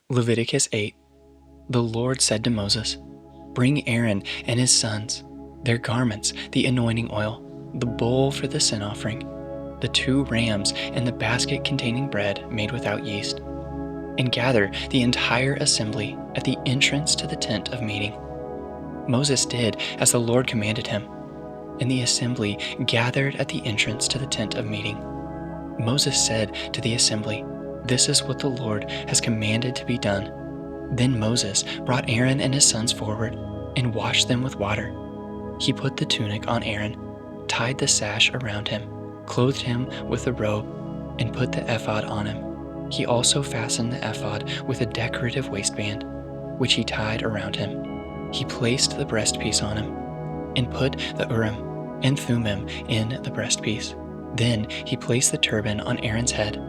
Leviticus 8. The Lord said to Moses, "Bring Aaron and his sons, their garments, the anointing oil, the bowl for the sin offering, the 2 rams, and the basket containing bread made without yeast, and gather the entire assembly at the entrance to the tent of meeting." Moses did as the Lord commanded him, and the assembly gathered at the entrance to the tent of meeting. Moses said to the assembly, "This is what the Lord has commanded to be done." Then Moses brought Aaron and his sons forward and washed them with water. He put the tunic on Aaron, tied the sash around him, clothed him with the robe, and put the ephod on him. He also fastened the ephod with a decorative waistband, which he tied around him. He placed the breastpiece on him, and put the Urim and Thummim in the breastpiece. Then he placed the turban on Aaron's head,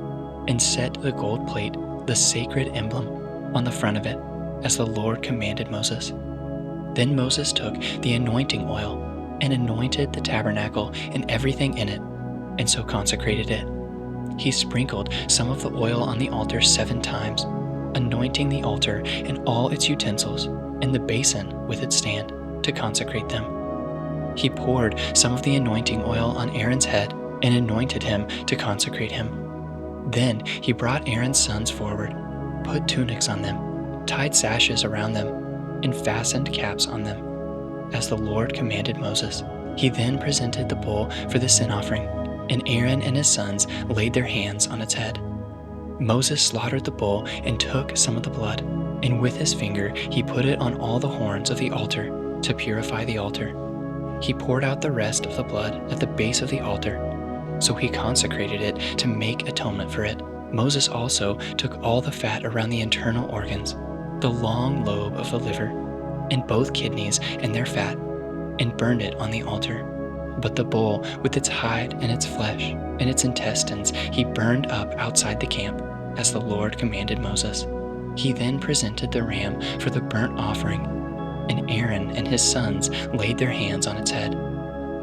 and set the gold plate, the sacred emblem, on the front of it, as the Lord commanded Moses. Then Moses took the anointing oil, and anointed the tabernacle and everything in it, and so consecrated it. He sprinkled some of the oil on the altar 7 times, anointing the altar and all its utensils, and the basin with its stand, to consecrate them. He poured some of the anointing oil on Aaron's head, and anointed him to consecrate him. Then he brought Aaron's sons forward, put tunics on them, tied sashes around them, and fastened caps on them, as the Lord commanded Moses. He then presented the bull for the sin offering, and Aaron and his sons laid their hands on its head. Moses slaughtered the bull and took some of the blood, and with his finger he put it on all the horns of the altar to purify the altar. He poured out the rest of the blood at the base of the altar, so he consecrated it to make atonement for it. Moses also took all the fat around the internal organs, the long lobe of the liver, and both kidneys and their fat, and burned it on the altar. But the bull with its hide and its flesh and its intestines he burned up outside the camp, as the Lord commanded Moses. He then presented the ram for the burnt offering, and Aaron and his sons laid their hands on its head.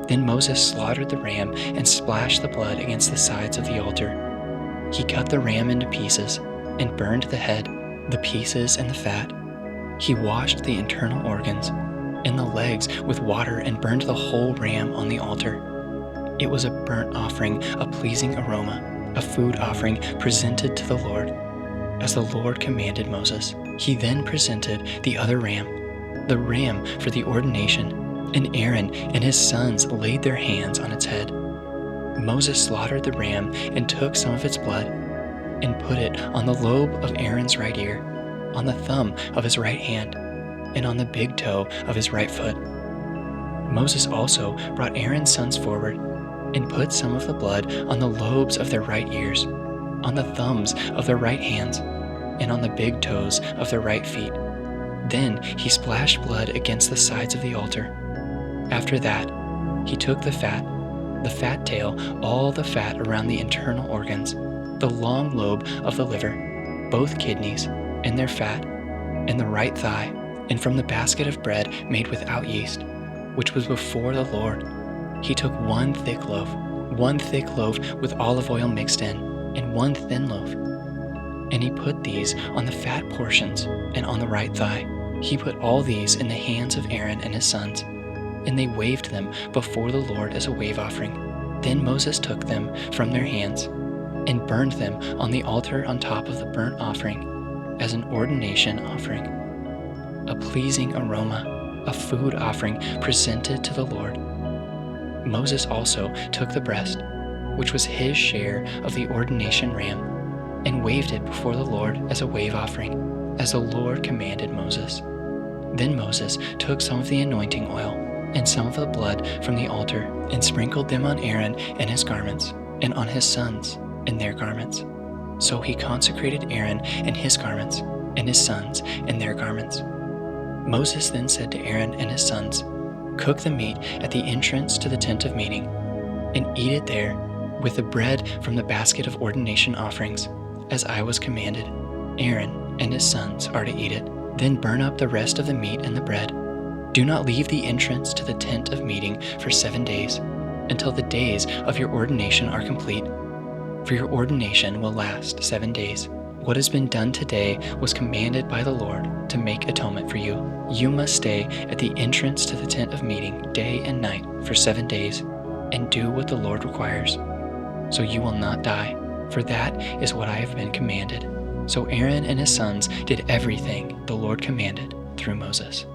Then Moses slaughtered the ram and splashed the blood against the sides of the altar. He cut the ram into pieces and burned the head, the pieces, and the fat. He washed the internal organs and the legs with water and burned the whole ram on the altar. It was a burnt offering, a pleasing aroma, a food offering presented to the Lord, as the Lord commanded Moses. He then presented the other ram, the ram for the ordination, and Aaron and his sons laid their hands on its head. Moses slaughtered the ram and took some of its blood, and put it on the lobe of Aaron's right ear, on the thumb of his right hand, and on the big toe of his right foot. Moses also brought Aaron's sons forward, and put some of the blood on the lobes of their right ears, on the thumbs of their right hands, and on the big toes of their right feet. Then he splashed blood against the sides of the altar. After that, he took the fat tail, all the fat around the internal organs, the long lobe of the liver, both kidneys and their fat, and the right thigh, and from the basket of bread made without yeast, which was before the Lord, he took 1 thick loaf with olive oil mixed in, and 1 thin loaf. And he put these on the fat portions and on the right thigh. He put all these in the hands of Aaron and his sons, and they waved them before the Lord as a wave offering. Then Moses took them from their hands and burned them on the altar on top of the burnt offering as an ordination offering, a pleasing aroma, a food offering presented to the Lord. Moses also took the breast, which was his share of the ordination ram, and waved it before the Lord as a wave offering, as the Lord commanded Moses. Then Moses took some of the anointing oil and some of the blood from the altar, and sprinkled them on Aaron and his garments, and on his sons and their garments. So he consecrated Aaron and his garments, and his sons and their garments. Moses then said to Aaron and his sons, "Cook the meat at the entrance to the tent of meeting, and eat it there with the bread from the basket of ordination offerings, as I was commanded. Aaron and his sons are to eat it. Then burn up the rest of the meat and the bread. Do not leave the entrance to the tent of meeting for 7 days, until the days of your ordination are complete. For your ordination will last 7 days. What has been done today was commanded by the Lord to make atonement for you. You must stay at the entrance to the tent of meeting day and night for 7 days and do what the Lord requires, so you will not die, for that is what I have been commanded." So Aaron and his sons did everything the Lord commanded through Moses.